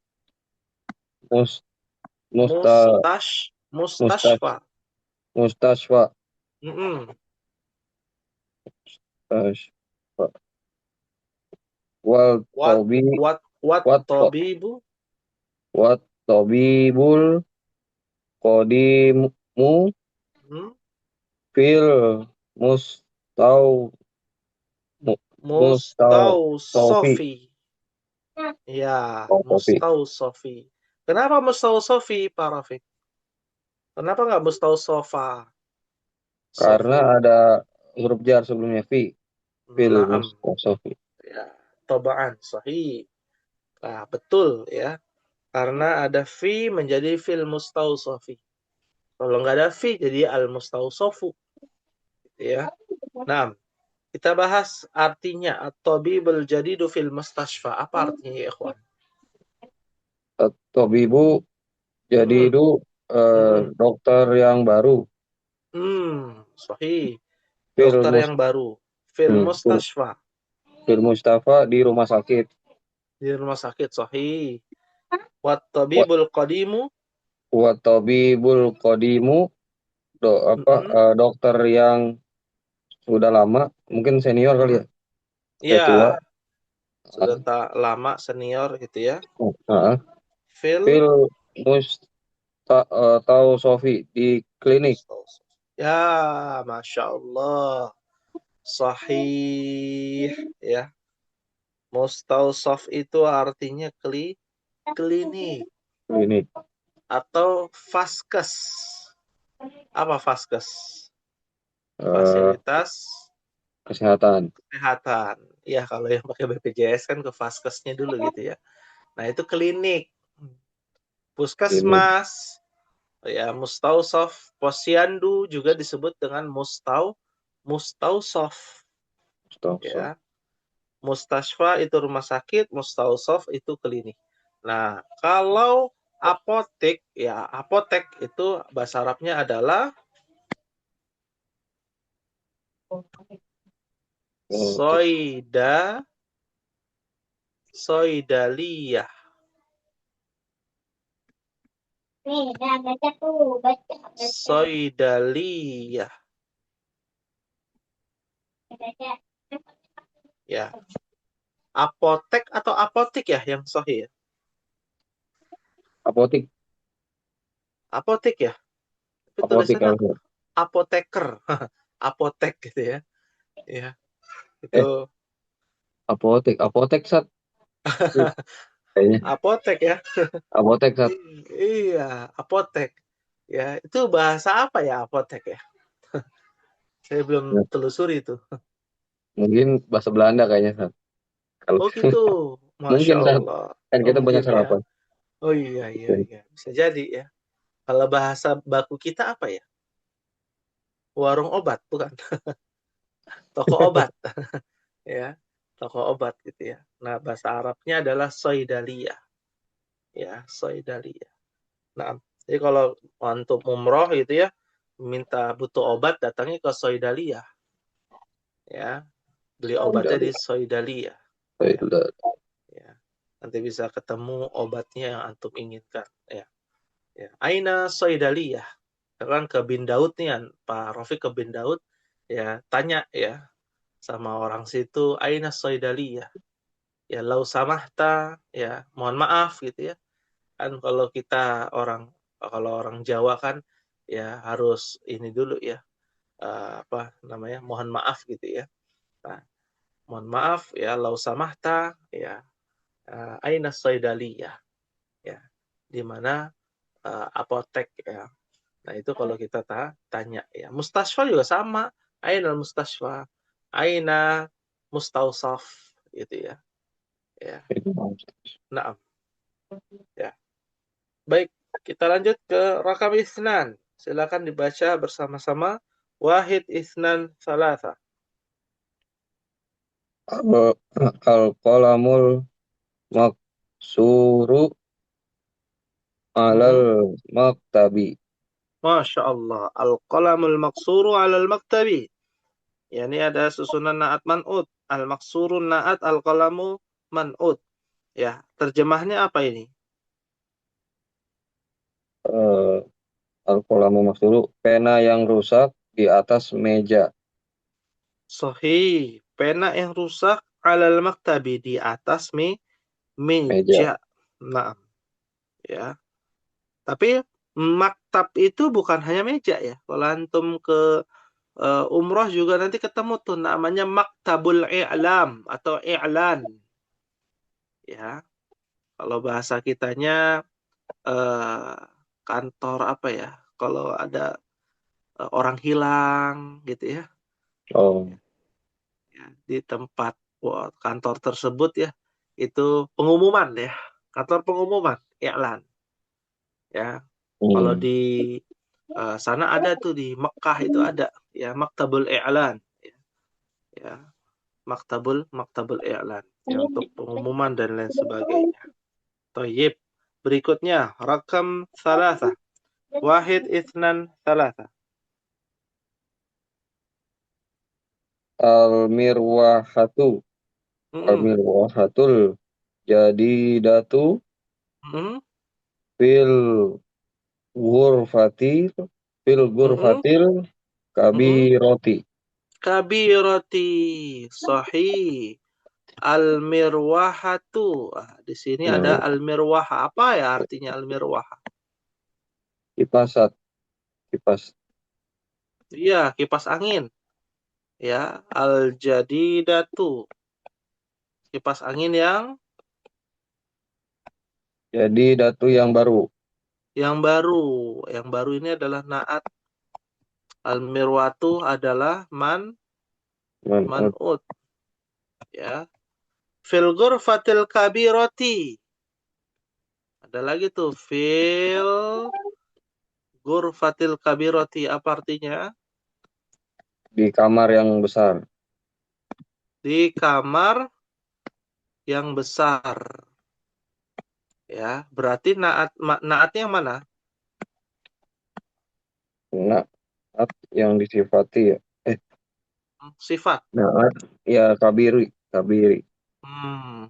[SPEAKER 2] mus mus musta mustas
[SPEAKER 1] mustashfa.
[SPEAKER 2] mustasfa
[SPEAKER 1] Mm-mm.
[SPEAKER 2] mustasfa wal
[SPEAKER 1] Wat,
[SPEAKER 2] tobi
[SPEAKER 1] wat
[SPEAKER 2] wat to-
[SPEAKER 1] tabibu.
[SPEAKER 2] wat tobibul kodimu
[SPEAKER 1] Hmm?
[SPEAKER 2] fil mustau mu- mustau tofi
[SPEAKER 1] Mustausofi. Ya,
[SPEAKER 2] tofi
[SPEAKER 1] mustausofi. Kenapa mustausofi, Pak Rafiq? Kenapa nggak mustausofa?
[SPEAKER 2] karena
[SPEAKER 1] Sofi.
[SPEAKER 2] ada huruf jar sebelumnya fil
[SPEAKER 1] Naam.
[SPEAKER 2] mustasofi.
[SPEAKER 1] Ya, tobaan, sahih. Nah, betul ya. Karena ada fi menjadi fil mustausofi. Kalau nggak ada fi, jadi al mustausofu. Ya. Nah, kita bahas artinya. At-tabibul jadidu fil mustashfa. Apa artinya ya, ikhwan?
[SPEAKER 2] Tobibu jadi
[SPEAKER 1] Mm-mm.
[SPEAKER 2] itu
[SPEAKER 1] Mm-mm.
[SPEAKER 2] dokter yang baru
[SPEAKER 1] Sahih.
[SPEAKER 2] fil
[SPEAKER 1] Dokter
[SPEAKER 2] mus
[SPEAKER 1] yang baru. Fil
[SPEAKER 2] hmm, fil
[SPEAKER 1] mustashfa.
[SPEAKER 2] fil Mustafa di rumah sakit.
[SPEAKER 1] Di rumah sakit, sahih. Wat
[SPEAKER 2] Wa-
[SPEAKER 1] tabibul qadimu.
[SPEAKER 2] Wa tabibul qadimu
[SPEAKER 1] Mm-mm.
[SPEAKER 2] dokter yang sudah lama, mungkin senior kali
[SPEAKER 1] Mm-mm.
[SPEAKER 2] ya,
[SPEAKER 1] Ya,
[SPEAKER 2] tua.
[SPEAKER 1] sudah tak lama senior gitu ya.
[SPEAKER 2] Heeh.
[SPEAKER 1] Fil
[SPEAKER 2] Fil musta Sofi di klinik.
[SPEAKER 1] Mustausof. Ya, Masya Allah. Sahih. Ya. Mustausof itu artinya klinik.
[SPEAKER 2] Klinik
[SPEAKER 1] Atau vaskes. Apa vaskes?
[SPEAKER 2] eh,
[SPEAKER 1] Fasilitas
[SPEAKER 2] kesehatan.
[SPEAKER 1] kesehatan. Ya, kalau yang pakai BPJS kan ke vaskesnya dulu gitu ya. Nah, itu klinik.
[SPEAKER 2] Klinik
[SPEAKER 1] Puskesmas, ya mustausof, posyandu juga disebut dengan mustausof.
[SPEAKER 2] Mustafa.
[SPEAKER 1] Ya, mustashfa itu rumah sakit, mustausof itu klinik. Nah, kalau apotek, ya apotek itu bahasa Arabnya adalah soida, soidaliyah.
[SPEAKER 3] Nih, nah baca tuh, baca.
[SPEAKER 1] Soidaliyah.
[SPEAKER 3] Baca.
[SPEAKER 1] Ya, apotek atau apotik ya yang sahih ya?
[SPEAKER 2] Apotik,
[SPEAKER 1] Apotik ya? Itu
[SPEAKER 2] apotik
[SPEAKER 1] tulisannya
[SPEAKER 2] langsung.
[SPEAKER 1] apoteker. Apotek gitu ya. Ya, itu
[SPEAKER 2] Eh, apotek sat. Kayaknya
[SPEAKER 1] apotek ya.
[SPEAKER 2] apotek sat.
[SPEAKER 1] Iya, apotek. Ya, itu bahasa apa ya apotek ya? Saya belum
[SPEAKER 2] Ya,
[SPEAKER 1] telusuri itu.
[SPEAKER 2] mungkin bahasa Belanda kayaknya sat. Kalau
[SPEAKER 1] Oh gitu. Masya
[SPEAKER 2] mungkin sat.
[SPEAKER 1] Allah.
[SPEAKER 2] Kan
[SPEAKER 1] Oh
[SPEAKER 2] kita banyak
[SPEAKER 1] mungkin ya.
[SPEAKER 2] sarapan.
[SPEAKER 1] Oh iya, iya, iya. Bisa jadi ya. Kalau bahasa baku kita apa ya? Warung obat, bukan? Toko obat. Ya. Toko obat gitu ya. Nah, bahasa Arabnya adalah soidaliyah. Ya, soidaliyah. Nah, jadi kalau untuk umroh gitu ya, minta butuh obat datangnya ke soidaliyah. Ya, beli obatnya di
[SPEAKER 2] Soidalia.
[SPEAKER 1] soidaliyah. Ya.
[SPEAKER 2] Soidalia.
[SPEAKER 1] Ya. Nanti bisa ketemu obatnya yang antum inginkan. Ya. Ya. Aina soidaliyah. Kan ke bin Daud nih, Pak Rofiq ke bin Daud, ya tanya ya sama orang situ, Aina soidaliyah. Ya lau samahta, ya mohon maaf gitu ya. Kan kalau orang Jawa kan ya harus ini dulu ya, apa namanya, mohon maaf gitu ya. Nah, mohon maaf ya lau samahta ya, aina soidaliyah ya, di mana apotek ya. Nah, itu kalau kita tanya ya. Mustasfa juga sama. Aina mustasfa. Aina mustausaf gitu ya. Ya.
[SPEAKER 2] Itu.
[SPEAKER 1] Naam. Ya. Baik, kita lanjut ke rakam isnan. Silakan dibaca bersama-sama. Wahid isnan salasa.
[SPEAKER 2] Al-qalamul maksuru alal
[SPEAKER 1] Hmm.
[SPEAKER 2] maktabi.
[SPEAKER 1] Masya Allah. Al-qalamul maksuru alal maktabi. Ya, ini ada susunan naat man'ud. Al-maksurun naat al-qalamu man'ud. Ya, terjemahnya apa ini?
[SPEAKER 2] Eh, Al-qalamu maksuru, pena yang rusak di atas meja.
[SPEAKER 1] Sahih. Pena yang rusak alal maktabi di atas
[SPEAKER 2] Meja.
[SPEAKER 1] meja. Nah, ya. Tapi maktab itu bukan hanya meja ya. Kalau antum ke umroh juga nanti ketemu tuh namanya maktabul i'lam atau i'lan. Ya, kalau bahasa kitanya eh, kantor apa ya? Kalau ada orang hilang gitu ya,
[SPEAKER 2] Oh,
[SPEAKER 1] ya, di tempat kantor tersebut ya, itu pengumuman ya, kantor pengumuman, i'lan. Ya, kalau
[SPEAKER 2] hmm.
[SPEAKER 1] di sana ada tuh di Mekah itu ada ya maktabul i'lan ya, ya maktabul i'lan ya untuk pengumuman dan lain sebagainya. Toyib. Berikutnya rakam salasa. Wahid isnan salasa.
[SPEAKER 2] Al-mirwahatu.
[SPEAKER 1] Mm-mm.
[SPEAKER 2] Al-mirwahatul jadi datu
[SPEAKER 1] Mm-mm.
[SPEAKER 2] fil ghurfatil fil
[SPEAKER 1] Mm-mm.
[SPEAKER 2] ghurfatil
[SPEAKER 1] Mm-mm.
[SPEAKER 2] kabiroti.
[SPEAKER 1] Kabirati sahih. Al-mirwahatu. Di sini ada
[SPEAKER 2] Nah,
[SPEAKER 1] al-mirwaha. Apa ya artinya al-mirwaha?
[SPEAKER 2] kipasat, kipas.
[SPEAKER 1] Iya, kipas angin. Ya, al-jadidatu. Kipas angin
[SPEAKER 2] Jadi datu yang baru.
[SPEAKER 1] yang baru. Yang baru ini adalah naat. Al-mirwatu adalah
[SPEAKER 2] Man,
[SPEAKER 1] man'ut. Ya. Fil ghurfatil kabirati. Ada lagi tuh. Fil ghurfatil kabirati. Apa artinya?
[SPEAKER 2] di kamar yang besar.
[SPEAKER 1] Di kamar yang besar. Ya, berarti naatnya yang mana?
[SPEAKER 2] Naat yang disifati ya.
[SPEAKER 1] Sifat.
[SPEAKER 2] Naat ya kabiri, kabiri.
[SPEAKER 1] Hmm.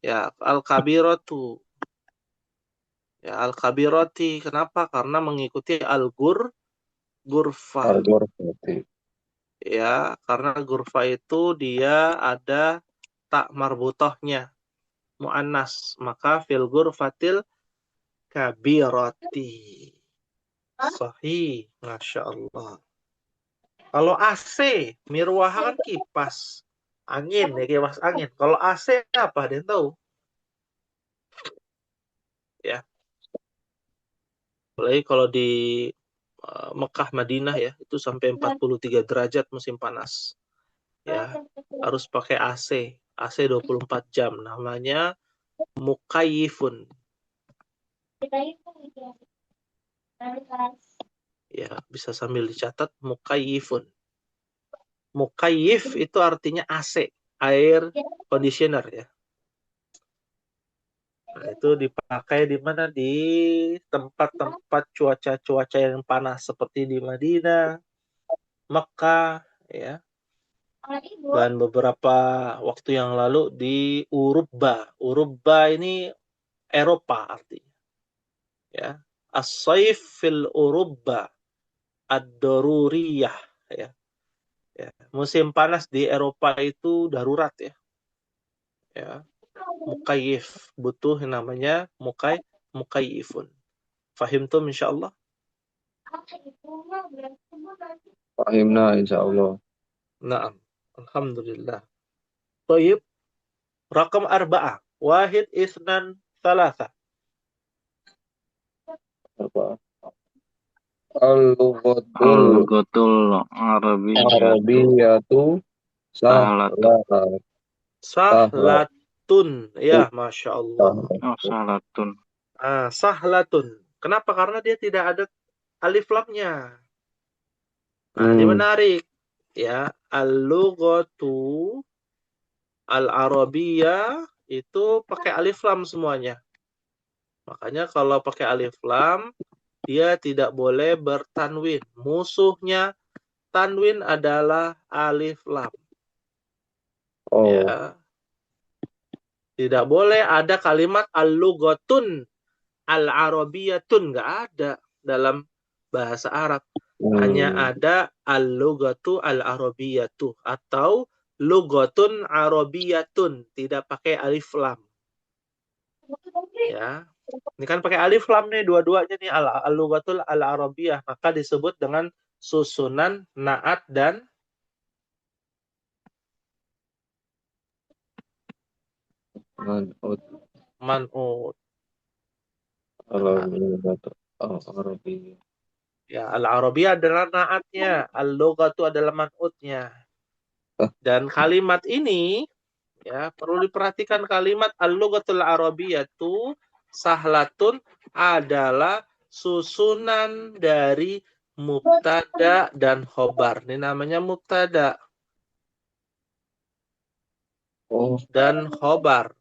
[SPEAKER 1] Ya, al-kabiratu. Ya, al-kabirati. Kenapa? Karena mengikuti gurfah.
[SPEAKER 2] Al-ghurfati.
[SPEAKER 1] Ya, karena gurfah itu dia ada tak marbutohnya. Mu'annas. Maka fil gurfatil kabirati. Sahih. Masya Allah. Kalau AC, mirwaha kan kipas angin ya, kipas angin. Kalau AC apa? Ada yang tahu? Ya, apalagi kalau di Mekah, Madinah ya, itu sampai 43 derajat musim panas. Ya, harus pakai AC. AC 24 jam. Namanya mukayyifun. Ya, bisa sambil dicatat mukayyifun. Mukayyif itu artinya AC, air conditioner ya. Nah, itu dipakai di mana? Di tempat-tempat cuaca-cuaca yang panas seperti di Madinah, Mekah, ya. Dan beberapa waktu yang lalu di Urubba. Urubba ini Eropa artinya, ya. As-saif fil Urubba ad-daruriyah, ya. Ya. Musim panas di Eropa itu darurat ya. Ya. Mukayyif, butuh yang namanya mukayyifun. Fahimtum insyaallah?
[SPEAKER 2] Fahimna insyaallah.
[SPEAKER 1] Naam. Alhamdulillah. Baik. Rakam arba'ah. Wahid isnan thalatha.
[SPEAKER 2] Apa? Al-lughatul
[SPEAKER 4] Al-Lughatul Arabiyyatu
[SPEAKER 2] arabiyatu
[SPEAKER 4] Sahlatu
[SPEAKER 2] sahlata. Sahla.
[SPEAKER 1] Sahlat. Salatun. Ya, Masya Allah.
[SPEAKER 4] Oh, salatun.
[SPEAKER 1] Sahlatun. Kenapa? Karena dia tidak ada alif lamnya. Nah, ini menarik. Ya, al-lughatu al-arabiyah itu pakai alif lam semuanya. Makanya kalau pakai alif lam, dia tidak boleh bertanwin. Musuhnya tanwin adalah alif lam. Ya. Tidak boleh ada kalimat al-lughatun al-arabiyatun, nggak ada dalam bahasa Arab. Hanya ada al-lughatu al-arabiyatu atau lughatun arabiyatun, tidak pakai alif lam. Ya. Ini kan pakai alif lam nih dua-duanya nih, al-lughatul al-arabiyah, maka disebut dengan susunan naat dan man'ut. Ya, al-arabiyah adalah naatnya, al-lughatu adalah man'utnya. Dan kalimat ini ya perlu diperhatikan, kalimat al-lughatul arabiyatu sahlatun adalah susunan dari mubtada dan khobar. Ini namanya mubtada dan khobar.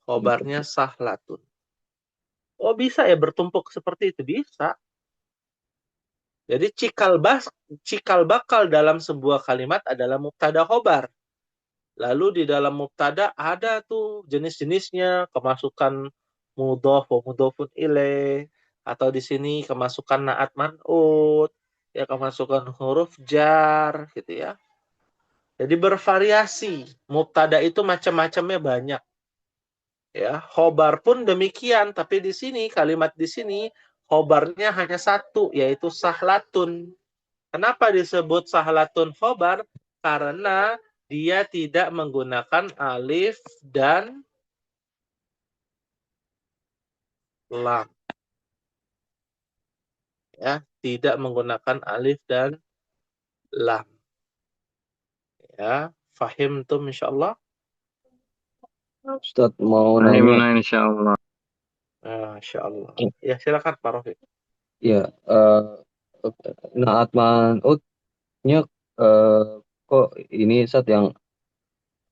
[SPEAKER 1] Khobarnya sahlatun. Oh, bisa ya bertumpuk seperti itu? Bisa. Jadi cikal bakal dalam sebuah kalimat adalah mubtada khobar. Lalu di dalam mubtada ada tuh jenis-jenisnya, kemasukan mudhof wa mudhofun ilaih, atau di sini kemasukan naat man'ut, ya kemasukan huruf jar gitu ya. Jadi bervariasi. Mubtada itu macam-macamnya banyak. Ya, khobar pun demikian, tapi di sini kalimat di sini khobarnya hanya satu, yaitu sahlatun. Kenapa disebut sahlatun khobar? Karena dia tidak menggunakan alif dan lam. Ya, tidak menggunakan alif dan lam. Ya, fahim tuh insyaallah.
[SPEAKER 2] Ustaz mau nanya.
[SPEAKER 4] Insyaallah.
[SPEAKER 1] Insyaallah. Ya, silakan Pak Rafiq.
[SPEAKER 2] Ya, naat man'utnya kok ini Ustaz yang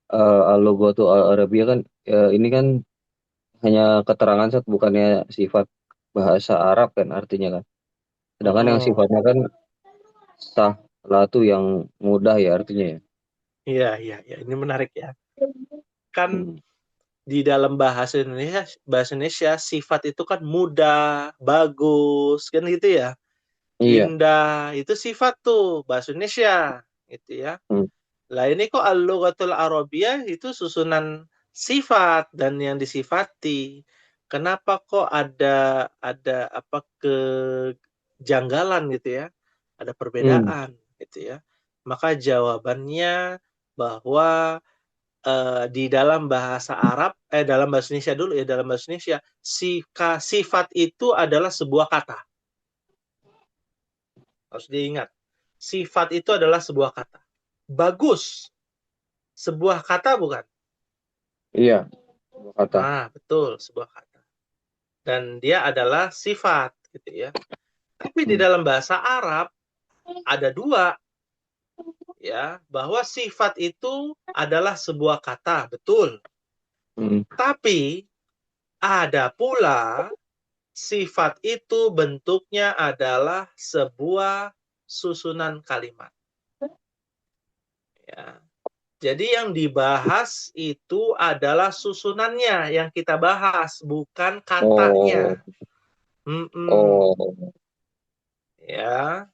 [SPEAKER 2] al-lughatu al-arabiyah kan ini kan hanya keterangan Ustaz, bukannya sifat bahasa Arab kan artinya kan. Sedangkan yang sifatnya kan sahlatu yang mudah ya artinya ya.
[SPEAKER 1] Iya. Ini menarik ya. Kan di dalam bahasa Indonesia sifat itu kan mudah, bagus, kan gitu ya.
[SPEAKER 2] Iya.
[SPEAKER 1] Indah, itu sifat tuh bahasa Indonesia, gitu ya. Lah ini kok al-lughatul arabiyah itu susunan sifat dan yang disifati. Kenapa kok ada apa kejanggalan gitu ya? Ada perbedaan gitu ya. Maka jawabannya bahwa di dalam bahasa Arab, dalam bahasa Indonesia dulu ya, dalam bahasa Indonesia, sifat itu adalah sebuah kata. Harus diingat. Sifat itu adalah sebuah kata. Bagus. Sebuah kata bukan?
[SPEAKER 2] Iya, sebuah kata.
[SPEAKER 1] Nah, betul, sebuah kata. Dan dia adalah sifat gitu ya. Tapi di dalam bahasa Arab ada dua, ya, bahwa sifat itu adalah sebuah kata, betul. Tapi ada pula sifat itu bentuknya adalah sebuah susunan kalimat. Ya. Jadi yang dibahas itu adalah susunannya yang kita bahas, bukan katanya. Ya.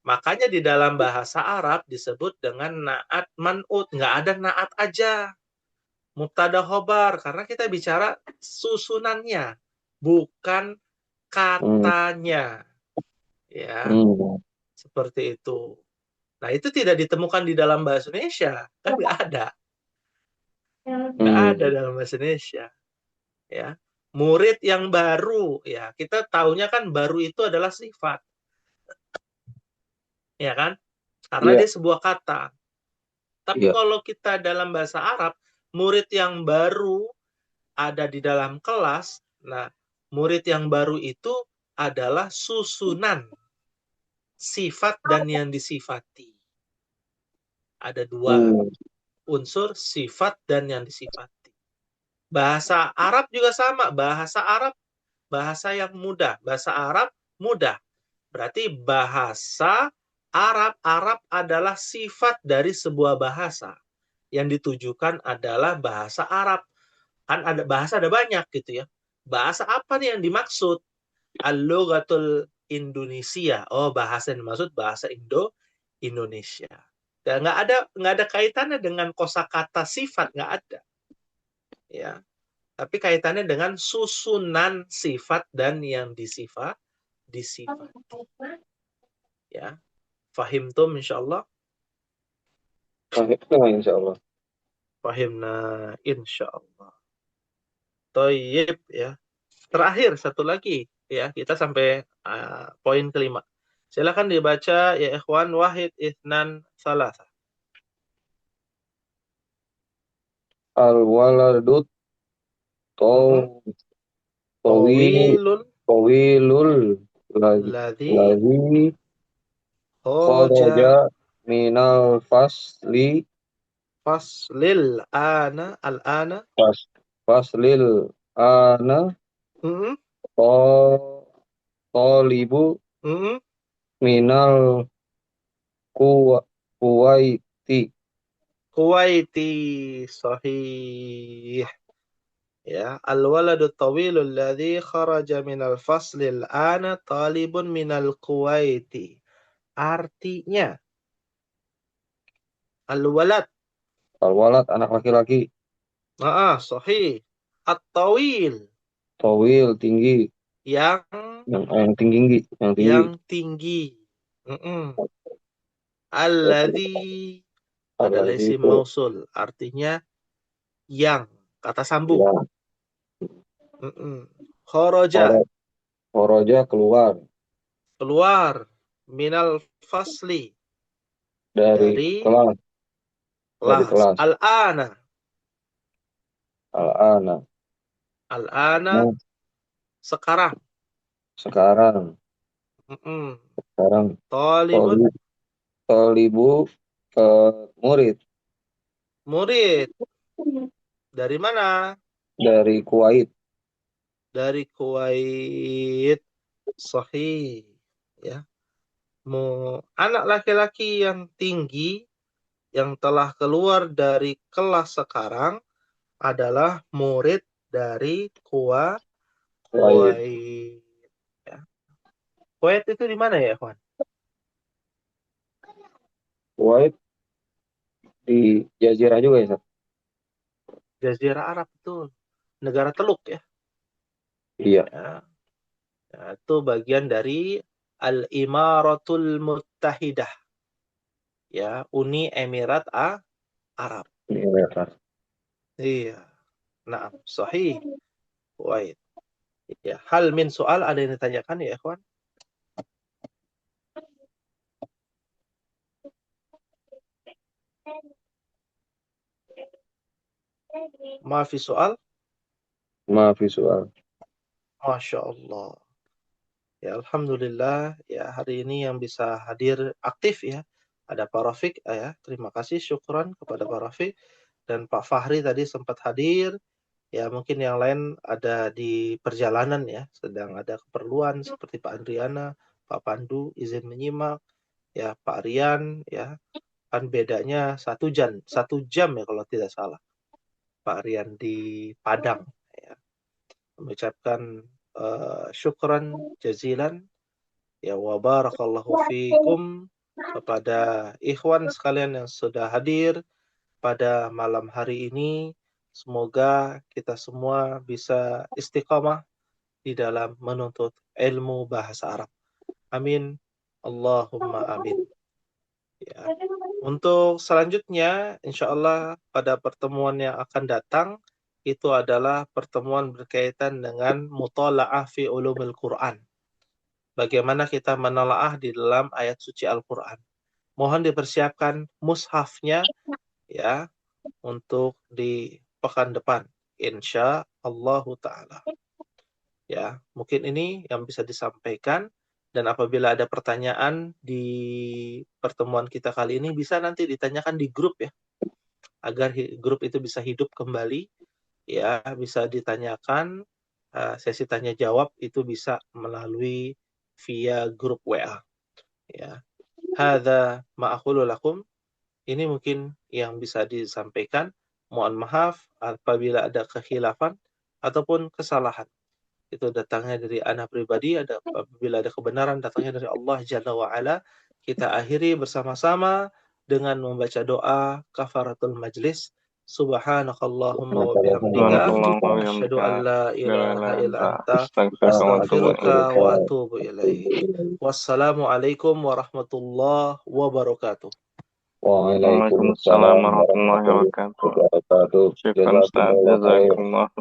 [SPEAKER 1] Makanya di dalam bahasa Arab disebut dengan naat man'ut. Nggak ada naat aja. Mubtada khobar. Karena kita bicara susunannya, bukan katanya. Ya. Seperti itu. Nah, itu tidak ditemukan di dalam bahasa Indonesia. Kan nggak ada. Nggak ada dalam bahasa Indonesia. Ya. Murid yang baru, ya kita tahunya kan baru itu adalah sifat. Ya kan? Karena dia sebuah kata. Tapi
[SPEAKER 2] Iya.
[SPEAKER 1] kalau kita dalam bahasa Arab, murid yang baru ada di dalam kelas, nah murid yang baru itu adalah susunan sifat dan yang disifati. Ada dua unsur, sifat dan yang disifati. Bahasa Arab juga sama, bahasa Arab bahasa yang mudah, bahasa Arab mudah. Berarti bahasa Arab adalah sifat dari sebuah bahasa. Yang ditujukan adalah bahasa Arab. Kan ada bahasa ada banyak gitu ya. Bahasa apa nih yang dimaksud? Al-lughatul Indonesia. Oh, bahasa yang dimaksud bahasa Indonesia. Dan nggak ada kaitannya dengan kosakata sifat, nggak ada. Ya, tapi kaitannya dengan susunan sifat dan yang disifati. Ya, fahimtum insyaallah.
[SPEAKER 2] Fahimna insyaallah.
[SPEAKER 1] Fahimna insyaallah. Toyib ya. Terakhir satu lagi ya, kita sampai poin kelima. Silakan dibaca ya ikhwan, wahid itsnan salasa.
[SPEAKER 2] Al-waladut
[SPEAKER 1] Tawilul
[SPEAKER 2] tawilul ladzi
[SPEAKER 1] ladzi
[SPEAKER 2] kharaja
[SPEAKER 1] kharaja
[SPEAKER 2] minal
[SPEAKER 1] faslil ana al-ana
[SPEAKER 2] faslil ana
[SPEAKER 1] mm
[SPEAKER 2] to- tolibu
[SPEAKER 1] -mm.
[SPEAKER 2] minal kuwaiti.
[SPEAKER 1] Kuwaiti sahih. Ya, al-waladu tawilul ladzi kharaja minal faslil ana talibun minal Kuwaiti. Artinya, al-walad,
[SPEAKER 2] Al-walad anak laki-laki,
[SPEAKER 1] sahih. At-tawil,
[SPEAKER 2] tawil tinggi,
[SPEAKER 1] yang
[SPEAKER 2] yang tinggi, yang tinggi.
[SPEAKER 1] yang tinggi. Alladzi adalah
[SPEAKER 2] Alladzi
[SPEAKER 1] isim
[SPEAKER 2] itu
[SPEAKER 1] mausul, artinya yang, kata sambung.
[SPEAKER 2] ya,
[SPEAKER 1] Kharaja,
[SPEAKER 2] kharaja keluar
[SPEAKER 1] keluar. Minal fasli,
[SPEAKER 2] dari
[SPEAKER 1] dari
[SPEAKER 2] kelas,
[SPEAKER 1] kelas. Al-ana,
[SPEAKER 2] al-ana.
[SPEAKER 1] al-ana,
[SPEAKER 2] Nah,
[SPEAKER 1] sekarang.
[SPEAKER 2] sekarang
[SPEAKER 1] Talibun,
[SPEAKER 2] tolibu murid
[SPEAKER 1] murid. Dari mana?
[SPEAKER 2] dari Kuwait.
[SPEAKER 1] Dari Kuwait. Sahih. Ya. Anak laki-laki yang tinggi yang telah keluar dari kelas sekarang adalah murid dari Kuwait. Ya. Kuwait itu di mana ya, Ikhwan?
[SPEAKER 2] Kuwait di Jazirah juga ya, Ustaz?
[SPEAKER 1] Jazirah Arab itu negara Teluk ya.
[SPEAKER 2] Iya.
[SPEAKER 1] Ya. Nah, itu bagian dari Al-Imaratul Muttahidah. Ya, Uni Emirat Arab.
[SPEAKER 2] Iya.
[SPEAKER 1] Iya. Nah, sahih. Kuwait. Ya, hal min soal ada yang ditanyakan ya, ikhwan? Maafi soal?
[SPEAKER 2] Maafi soal.
[SPEAKER 1] Masya Allah. Ya, Alhamdulillah. Ya, hari ini yang bisa hadir aktif ya. Ada Pak Rafiq ya. Terima kasih, syukran kepada Pak Rafiq. Dan Pak Fahri tadi sempat hadir. Ya, mungkin yang lain ada di perjalanan ya. Sedang ada keperluan seperti Pak Andriana, Pak Pandu, izin menyimak. Ya, Pak Rian, ya. Kan bedanya 1 jam ya kalau tidak salah. Pak Rian di Padang. Ya. Mengucapkan syukran jazilan. Ya, wa barakallahu fikum kepada ikhwan sekalian yang sudah hadir pada malam hari ini. Semoga kita semua bisa istiqamah di dalam menuntut ilmu bahasa Arab. Amin. Allahumma amin. Ya. Untuk selanjutnya, insya Allah pada pertemuan yang akan datang, itu adalah pertemuan berkaitan dengan mutola'ah fi ulumil Quran. Bagaimana kita menelaah di dalam ayat suci Al-Quran. Mohon dipersiapkan mushafnya ya untuk di pekan depan insya Allah taala. Ya, mungkin ini yang bisa disampaikan, dan apabila ada pertanyaan di pertemuan kita kali ini bisa nanti ditanyakan di grup ya, agar grup itu bisa hidup kembali ya, bisa ditanyakan, sesi tanya jawab itu bisa melalui via grup WA ya. Hadza ma aqulu lakum, ini mungkin yang bisa disampaikan. Mohon maaf apabila ada kekhilafan ataupun kesalahan. Itu datangnya dari ana pribadi, apabila ada kebenaran datangnya dari Allah Jalla wa Ala. Kita akhiri bersama-sama dengan membaca doa kafaratul majlis. Subhanakallahumma wa bihamdika asyhadu an la ilaha illa anta astaghfiruka wa atubu ilaik. Wassalamualaikum warahmatullahi wabarakatuh.
[SPEAKER 2] Waalaikumsalam warahmatullahi wabarakatuh.
[SPEAKER 4] Syukran Ustaz, jazakumullah.